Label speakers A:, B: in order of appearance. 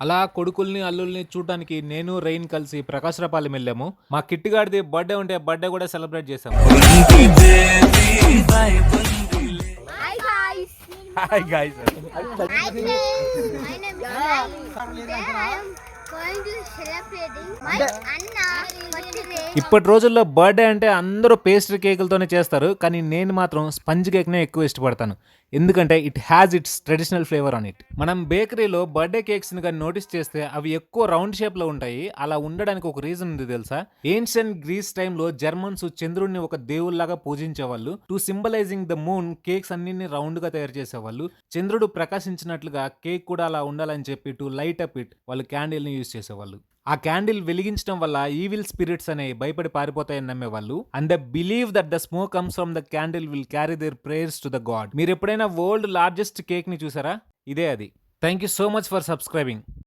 A: అలా కొడుకుల్ని అల్లుల్ని చూడడానికి నేను రెయిన్ కలిసి ప్రకాశరాపాలెం వెళ్ళాము. మా కిట్టిగాడిది బర్త్డే ఉంటే బర్త్డే కూడా సెలబ్రేట్ చేసాము.
B: Hi guys.
A: Hi guys.
B: Hi friends. My name is Sai. Today I am going to celebrating my Anna birthday.
A: ఇప్పటి రోజుల్లో బర్త్డే అంటే అందరూ పేస్ట్రీ కేకులతోనే చేస్తారు, కానీ నేను మాత్రం స్పంజ్ కేక్నే ఎక్కువ ఇష్టపడతాను. ఎందుకంటే it has its traditional flavour on it. మనం బేకరీలో బర్త్డే కేక్స్ని కానీ నోటీస్ చేస్తే అవి ఎక్కువ రౌండ్ షేప్లో ఉంటాయి. అలా ఉండడానికి ఒక రీజన్ ఉంది తెలుసా? ఏన్షియన్ గ్రీస్ టైంలో జర్మన్స్ చంద్రుడిని ఒక దేవుళ్లాగా పూజించేవాళ్ళు. To symbolising the moon cakes అన్నిటిని రౌండ్గా తయారు చేసేవాళ్ళు. చంద్రుడు ప్రకాశించినట్లుగా కేక్ కూడా అలా ఉండాలని చెప్పి టు లైట్ అప్ ఇట్ వాళ్ళు క్యాండిల్ని యూజ్ చేసేవాళ్ళు. ఆ క్యాండిల్ వెలిగించడం వల్ల ఈవిల్ స్పిరిట్స్ అనే భయపడి పారిపోతాయని నమ్మేవాళ్ళు. And the believe that the smoke comes from the candle will carry their prayers to the god. మీరు ఎప్పుడైనా వరల్డ్ లార్జెస్ట్ కేక్ ని చూసారా? ఇదే అది. Thank you so much for subscribing.